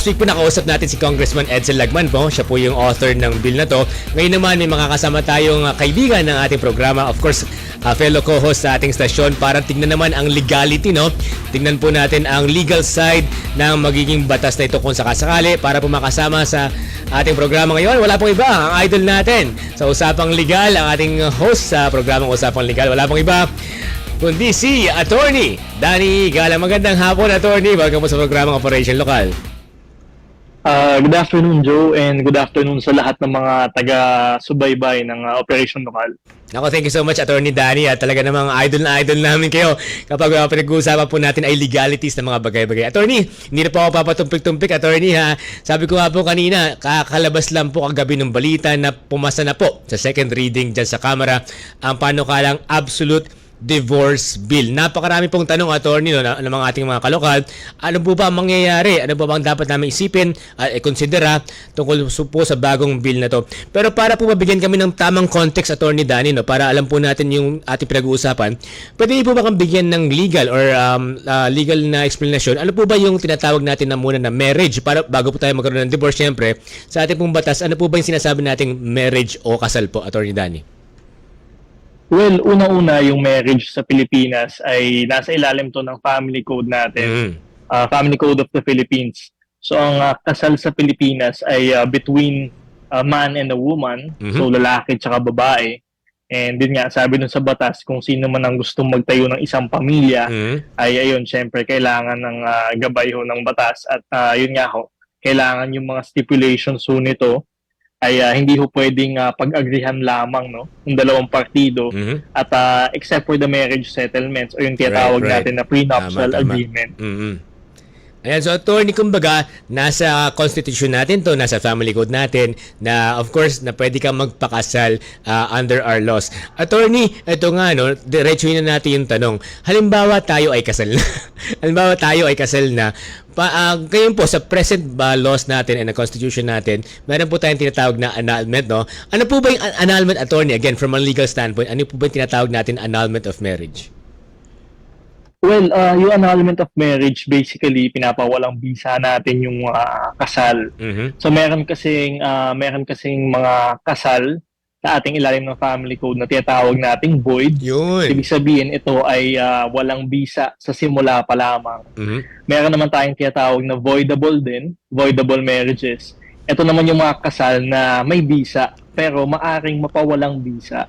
Last week po nakausap natin si Congressman Edsel Lagman po. Siya po yung author ng bill na to. Ngayon naman may makakasama tayong kaibigan ng ating programa. Of course, fellow co-host sa ating stasyon para tignan naman ang legality, no? Tignan po natin ang legal side ng magiging batas na ito kung sakasakali para po makasama sa ating programa ngayon. Wala pong iba, ang idol natin sa Usapang Legal, ang ating host sa programang Usapang Legal. Wala pong iba kundi si Attorney Danny Gala. Magandang hapon, Attorney. Welcome po sa programang Operation Lokal. Good afternoon, Joe, and good afternoon sa lahat ng mga taga-subaybay ng Operation Lokal. Ako, thank you so much, Attorney Danny. At talaga namang idol na idol namin kayo kapag pinag-uusapan po natin ay legalities ng mga bagay-bagay. Attorney, hindi na po ako papatumpik-tumpik, Attorney, ha. Sabi ko nga po kanina, kakalabas lang po kagabi ng balita na pumasa na po sa second reading dyan sa Kamara ang panukalang absolute divorce bill. Napakarami pong tanong, Attorney, no, ng mga ating mga kalokal. Ano po ba ang mangyayari? Ano po ba ang dapat namin isipin at ikonsidera tungkol po sa bagong bill na to? Pero para po mabigyan kami ng tamang context, Attorney Danny, no, para alam po natin yung ating pinag-uusapan, pwede niyo po ba kang bigyan ng legal or legal na explanation? Ano po ba yung tinatawag natin na muna na marriage? Para bago po tayo magkaroon ng divorce, syempre, sa ating pong batas, ano po ba yung sinasabi nating marriage o kasal po, Attorney Danny? Well, una-una, yung marriage sa Pilipinas ay nasa ilalim to ng family code natin, Family Code of the Philippines. So, ang kasal sa Pilipinas ay between a man and a woman, so lalaki tsaka babae. And din nga, sabi dun sa batas, kung sino man ang gustong magtayo ng isang pamilya, ay ayun, syempre, kailangan ng gabay ho ng batas. At yun nga ho, kailangan yung mga stipulations ho nito ay hindi ho pwedeng pag-agrihan lamang, no, ng dalawang partido at except for the marriage settlements o yung tinatawag natin na prenuptial agreement. Ayan, so Attorney, kumbaga, nasa constitution natin to, nasa family code natin, na of course, na pwede kang magpakasal under our laws. Attorney, ito nga, no, diretsuhin na natin yung tanong. Halimbawa, tayo ay kasal na. Halimbawa, tayo ay kasal na. Ngayon po, sa present laws natin and the constitution natin, meron po tayong tinatawag na annulment, no? Ano po ba yung annulment, Attorney? Again, from a legal standpoint, ano po ba yung tinatawag natin annulment of marriage? Well, yung annulment of marriage, basically, pinapawalang bisa natin yung kasal. So, meron kasing mga kasal sa ating ilalim ng family code na tinatawag nating void. Yun. Ibig sabihin, ito ay walang bisa sa simula pa lamang. Meron naman tayong tinatawag na voidable din, voidable marriages. Ito naman yung mga kasal na may bisa, pero maaring mapawalang bisa.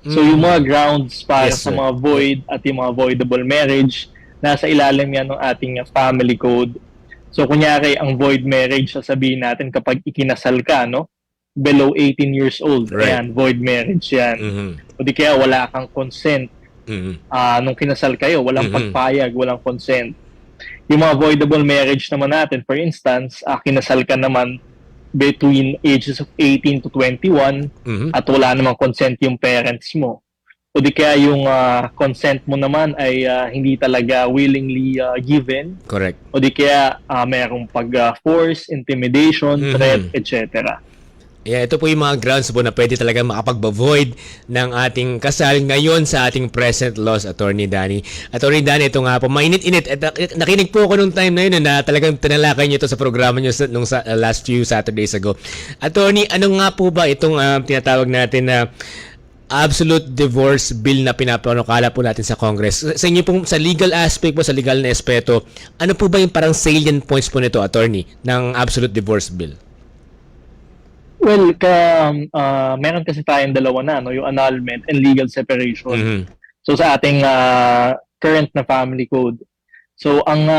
So yung mga grounds para sa mga void at yung mga voidable marriage, nasa ilalim yan ng ating family code. So kunyari, ang void marriage, sasabihin natin kapag ikinasal ka, no, below 18 years old, ayan, void marriage yan. O di kaya wala kang consent nung kinasal kayo, walang pagpayag, walang consent. Yung mga voidable marriage naman natin, for instance, kinasal ka naman between ages of 18 to 21 at wala namang consent yung parents mo. O di kaya yung consent mo naman ay hindi talaga willingly given. Correct. O di kaya mayroong pag-force, intimidation, threat, etc. Yeah, ito po yung mga grounds po na pwede talaga makapag-void ng ating kasal ngayon sa ating present laws, Attorney Danny. Attorney Danny, ito nga po, mainit-init. Nakinig po ako nung time na yun na talagang tinalakay nyo ito sa programa nyo nung last few Saturdays ago. Attorney, ano nga po ba itong tinatawag natin na absolute divorce bill na pinapanukala po natin sa Congress? Sa inyo pong, sa legal aspect po, sa legal na espeto, ano po ba yung parang salient points po nito, Attorney, ng absolute divorce bill? Well, meron kasi tayong dalawa na, no? Yung annulment and legal separation. So sa ating current na family code. So ang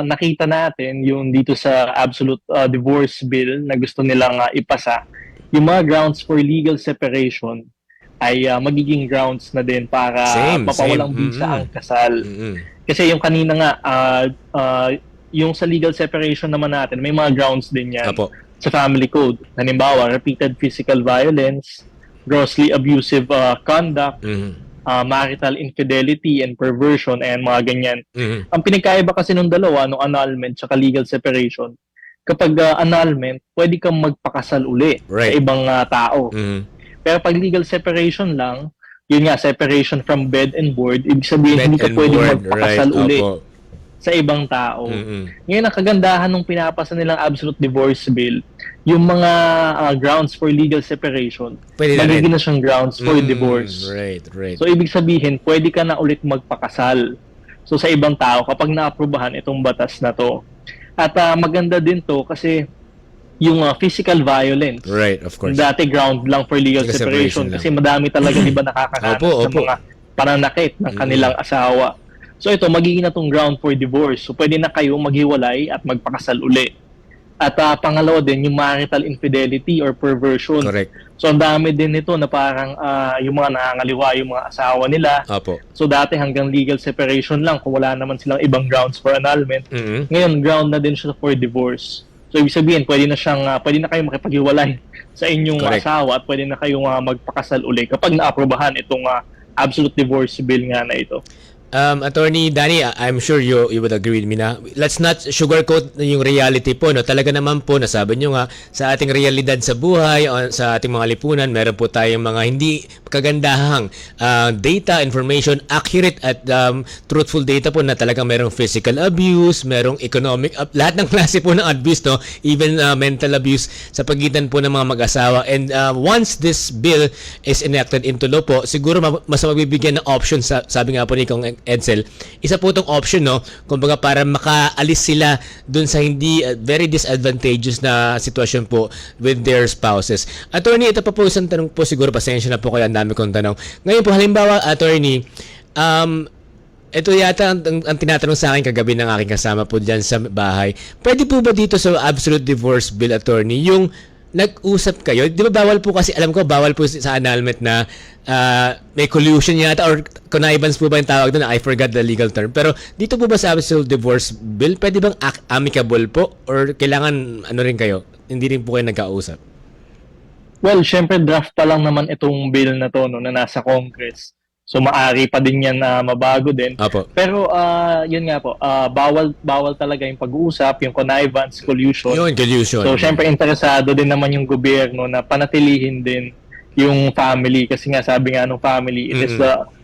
nakita natin yung dito sa absolute divorce bill na gusto nilang ipasa, yung mga grounds for legal separation ay magiging grounds na din para mapawalang bisa ang kasal. Kasi yung kanina nga, yung sa legal separation naman natin, may mga grounds din yan. Apo. Sa family code. Halimbawa, repeated physical violence, grossly abusive conduct, marital infidelity and perversion, and mga ganyan. Ang pinagkaiba kasi nung dalawa, nung annulment at legal separation, kapag annulment, pwede kang magpakasal uli sa ibang tao. Pero pag legal separation lang, yun nga, separation from bed and board, ibig sabihin hindi ka pwede magpakasal uli. sa ibang tao. Mm-mm. Ngayon, ang kagandahan ng pinapasa nilang absolute divorce bill, yung mga grounds for legal separation, Pwede na rin. magiging na siyang grounds for divorce. Right. So, ibig sabihin, pwede ka na ulit magpakasal. So, sa ibang tao, kapag naaprubahan itong batas na to. At maganda din to kasi yung physical violence. Right, of course. Dati ground lang for legal separation lang. kasi madami talaga di ba nakakaranas ng mga pananakit ng kanilang asawa. So ito, magiging na tong ground for divorce. So pwede na kayo maghiwalay at magpakasal uli. At pangalawa din, yung marital infidelity or perversion. Correct. So ang dami din nito na parang yung mga nangangaliwa, yung mga asawa nila. Opo. So dati hanggang legal separation lang kung wala naman silang ibang grounds for annulment. Ngayon, ground na din siya for divorce. So, ibig sabihin, pwede na kayo makipaghiwalay sa inyong asawa at pwede na kayong magpakasal uli kapag naaprubahan itong absolute divorce bill nga na ito. Attorney Danny, I'm sure you would agree with me na let's not sugarcoat yung reality po. No? Talaga naman po, nasabi nyo nga, sa ating realidad sa buhay, sa ating mga lipunan, meron po tayong mga hindi kagandahang data, information, accurate at truthful data po na talagang merong physical abuse, merong economic, lahat ng klase po ng abuse, no? Even mental abuse sa pagitan po ng mga mag-asawa. And once this bill is enacted into law po, siguro mas magbibigyan ng option, sabi nga po ni Kong Edsel, isa po itong option, no? Kumbaga para makaalis sila dun sa hindi very disadvantageous na sitwasyon po with their spouses. Attorney, ito pa po isang tanong po, siguro pasensya na po kayo, ang dami kong tanong. Ngayon po, halimbawa, attorney, ito yata ang tinatanong sa akin kagabi ng aking kasama po dyan sa bahay. Pwede po ba dito sa absolute divorce bill, attorney, yung nag-usap kayo? Di ba bawal po kasi, alam ko, bawal po sa annulment na may collusion yata or connivance po ba yung tawag doon? I forgot the legal term. Pero dito po ba sa absolute divorce bill, pwede bang amicable po? Or kailangan ano rin kayo? Hindi rin po kayo nagkausap? Well, syempre draft pa lang naman itong bill na to, no, na nasa Congress. So maari pa din yan na mabago din. Apo. Pero yun nga po, bawal talaga yung pag-uusap, yung connivance, collusion. Yun, collusion. So syempre interesado din naman yung gobyerno na panatilihin din yung family kasi nga sabi nga nung family, it is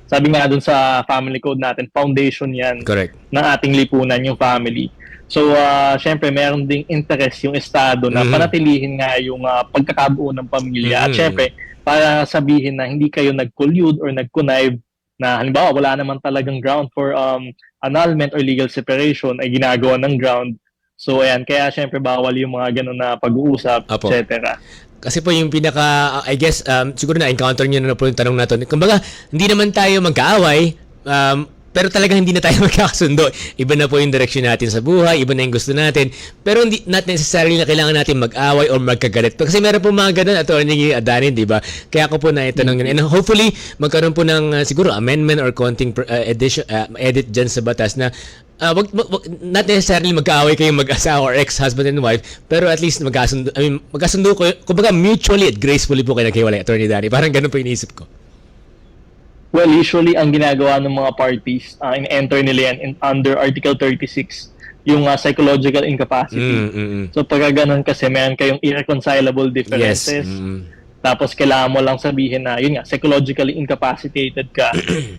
sabi nga dun sa family code natin, foundation yan. Correct. Ng ating lipunan, yung family. So, syempre, meron ding interest yung Estado na panatilihin nga yung pagkakabuo ng pamilya. At syempre, para sabihin na hindi kayo nag-collude or nag-connive na halimbawa, wala naman talagang ground for annulment or legal separation ay ginagawa ng ground. So, ayan, kaya syempre, bawal yung mga ganun na pag-uusap, etc. Kasi po yung pinaka, I guess, siguro na-encounter nyo na po yung tanong na to. Kumbaga, hindi naman tayo magkaaway, pero talagang hindi na tayo magkakasundo. Iba na po yung direction natin sa buhay, iba na yung gusto natin. Pero hindi, not necessarily na kailangan natin mag-away or magkagalit. Kasi meron po mga ganun, Attorney Danin, di ba? Kaya ako po na-itanong yun. And hopefully, magkaroon po ng siguro amendment or konting edit dyan sa batas na wag, not necessarily magkaaway kayong mag-asawa or ex-husband and wife, pero at least magkasundo ko, kumbaga mutually at gracefully po kayo naghiwalay, Attorney Danny. Parang ganun po iniisip ko. Well, usually, ang ginagawa ng mga parties, in-enter nila yan under Article 36, yung psychological incapacity. So, pagka ganun kasi, meron kayong irreconcilable differences. Tapos, kailangan mo lang sabihin na, yun nga, psychologically incapacitated ka.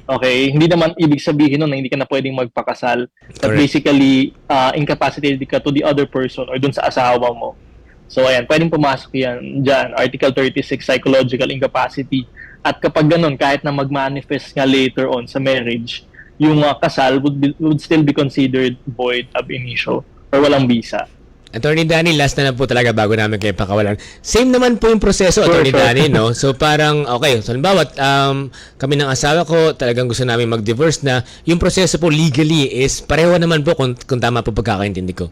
Okay? Hindi naman ibig sabihin nun na hindi ka na pwedeng magpakasal. But basically, incapacitated ka to the other person or dun sa asawa mo. So, ayan, pwedeng pumasok yan dyan. Article 36, psychological incapacity. At kapag ganun, kahit na mag-manifest nga later on sa marriage, yung kasal would still be considered void ab initio or walang visa. Attorney Danny, last na lang po talaga bago namin kayo pakawalan. Same naman po yung proseso, Attorney Danny, no? So parang, okay, so halimbawa, kami ng asawa ko, talagang gusto namin mag-divorce na, yung proseso po legally is pareho naman po kung tama po pagkakaintindi ko.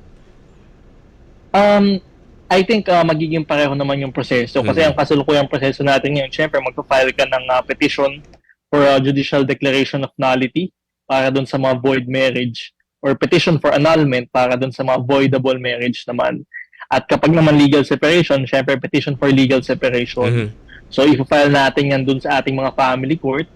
I think magiging pareho naman yung proseso kasi ang kasalukuyang proseso natin ngayon, syempre magpa-file ka ng petition for a judicial declaration of nullity para doon sa mga void marriage or petition for annulment para doon sa mga voidable marriage naman. At kapag naman legal separation, syempre petition for legal separation. So i-file natin yan doon sa ating mga family court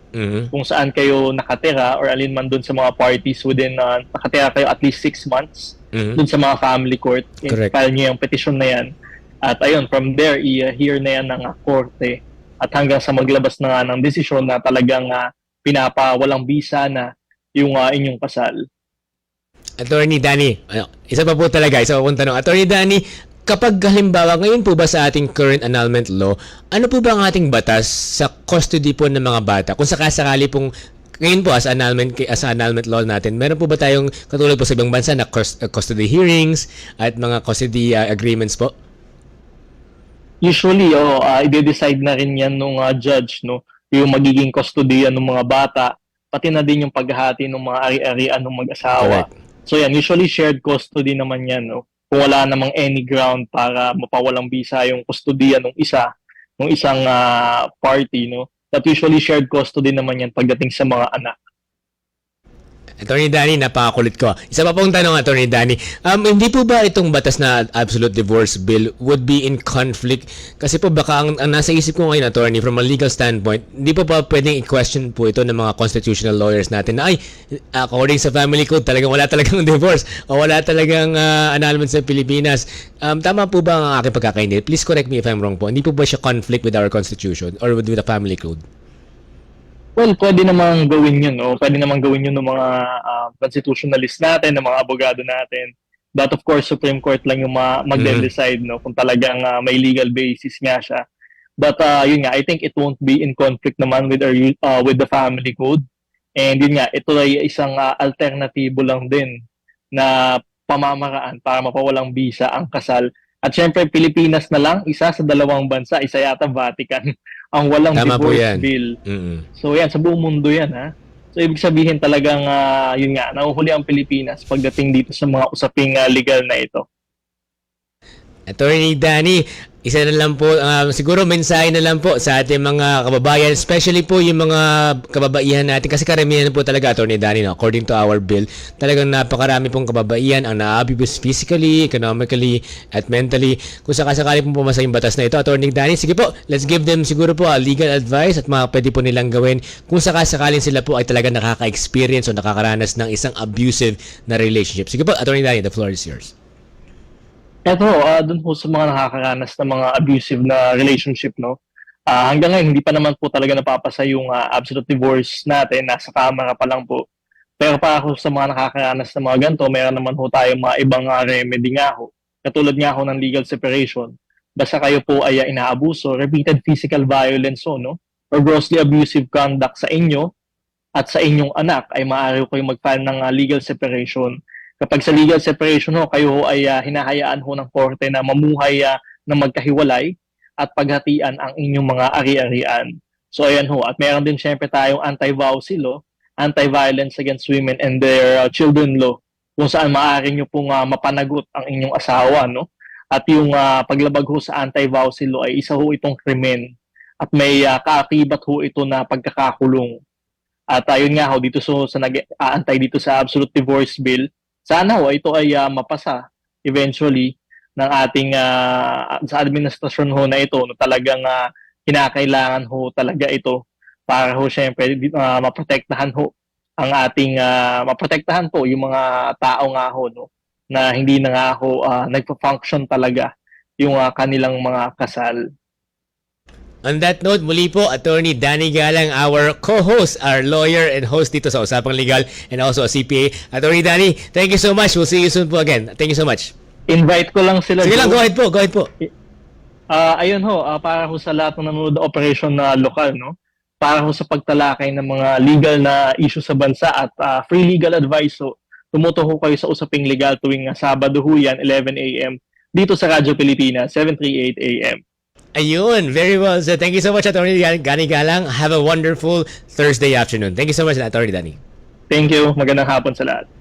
kung saan kayo nakatira or alin man doon sa mga parties within nakatira kayo at least 6 months. Dun sa mga family court, file nyo yung petition na yan. At ayun, from there, i-hear na yan ng korte. At hanggang sa maglabas na nga ng desisyon na talagang pinapawalang bisa na yung inyong kasal. Attorney Danny, isa pa po talaga, isa pa pong tanong. Attorney Danny, kapag halimbawa ngayon po ba sa ating current annulment law, ano po ba ang ating batas sa custody po ng mga bata? Kung sakasakali pong ngayon po as annulment law natin, meron po ba tayong katulad po sa ibang bansa na custody hearings at mga custody agreements po? Usually, i-decide na rin yan ng judge, no? Yung magiging custodian ng mga bata, pati na din yung paghahati ng mga ari-arian ng mag-asawa. Correct. So yan, usually shared custody naman yan, no? Kung wala namang any ground para mapawalang bisa yung custodian ng isang party, no? That usually shared custody naman yan pagdating sa mga anak. Attorney Danny, napakakulit ko. Isa pa pong tanong, Attorney Danny. Hindi po ba itong batas na absolute divorce bill would be in conflict? Kasi po baka ang nasa isip ko ngayon, Attorney, from a legal standpoint, hindi po ba pwedeng i-question po ito ng mga constitutional lawyers natin na according sa family code, talagang wala talagang divorce o wala talagang annulment sa Pilipinas. Tama po ba ang aking pagkakainit? Please correct me if I'm wrong po. Hindi po ba siya conflict with our constitution or with the family code? Well, pwede namang gawin yun, no? Pwede namang gawin yun ng mga constitutionalist natin, ng mga abogado natin. But of course, Supreme Court lang yung mag-decide, no? Kung talagang may legal basis nga siya. But yun nga, I think it won't be in conflict naman with the family code. And yun nga, ito ay isang alternatibo lang din na pamamaraan para mapawalang bisa ang kasal. At syempre, Pilipinas na lang, isa sa dalawang bansa, isa yata Vatican, ang walang Tama po divorce yan. bill. Mm-mm. So yan, sa buong mundo yan, ha. So ibig sabihin talagang, yun nga, nahuhuli ang Pilipinas pagdating dito sa mga usaping legal na ito. Attorney Danny, isa na lang po, siguro mensahe na lang po sa ating mga kababayan, especially po yung mga kababaihan natin, kasi karamihan po talaga, Attorney Danny, no, according to our bill, talagang napakarami pong kababaihan ang na-abuse physically, economically, at mentally. Kung sakasakali pong pumasa yung batas na ito, Attorney Danny, sige po, let's give them siguro po legal advice at mga pwede po nilang gawin kung sakasakalin sila po ay talaga nakaka-experience o nakakaranas ng isang abusive na relationship. Sige po, Attorney Danny, the floor is yours. Eto, dun po sa mga nakakaranas ng mga abusive na relationship, no? Hanggang ngayon, hindi pa naman po talaga napapasa yung absolute divorce natin. Nasa kamara pa lang po. Pero para ho sa mga nakakaranas ng mga ganito, meron naman ho tayo mga ibang remedy nga ho. Katulad nga ho ng legal separation. Basta kayo po ay inaabuso, repeated physical violence ho, no? Or grossly abusive conduct sa inyo at sa inyong anak, ay maaari ko kayong mag-file ng legal separation. Kapag sa legal separation ho, kayo ho ay hinahayaan ho ng korte na mamuhay na magkahiwalay at paghatian ang inyong mga ari-arian. So ayan ho, at meron din syempre tayong anti-VAUSI law, Anti-Violence Against Women and Their Children law, kung saan maaari nyo pong mapanagot ang inyong asawa, no? At yung paglabag ho sa anti-VAUSI law ay isa ho itong krimen at may kaakibat ho ito na pagkakakulong. At ayun nga ho, dito sa nag-aantay dito sa absolute divorce bill, sana ho ito ay mapasa eventually ng ating sa administrasyon ho na ito, no, talagang kinakailangan ho talaga ito para ho syempre maprotektahan ho ang ating maprotektahan po yung mga tao nga ho, no, na hindi na nga ho nagpa-function talaga yung kanilang mga kasal. On that note, muli po, Attorney Danny Galang, our co-host, our lawyer and host dito sa Usapang Legal and also a CPA. Attorney Danny, thank you so much. We'll see you soon po again. Thank you so much. Invite ko lang sila. Sige lang, go ahead po. Ayun ho, para ho sa lahat ng nanonood operation na lokal, no? Para ho sa pagtalakay ng mga legal na issue sa bansa at free legal advice ho, tumuto ho kayo sa Usaping Legal tuwing Sabado ho yan, 11 a.m. dito sa Radyo Pilipinas, 738 a.m. Ayun, very well. So thank you so much, Attorney Danny Galang. Have a wonderful Thursday afternoon. Thank you so much, Attorney Danny. Thank you. Magandang hapon sa lahat.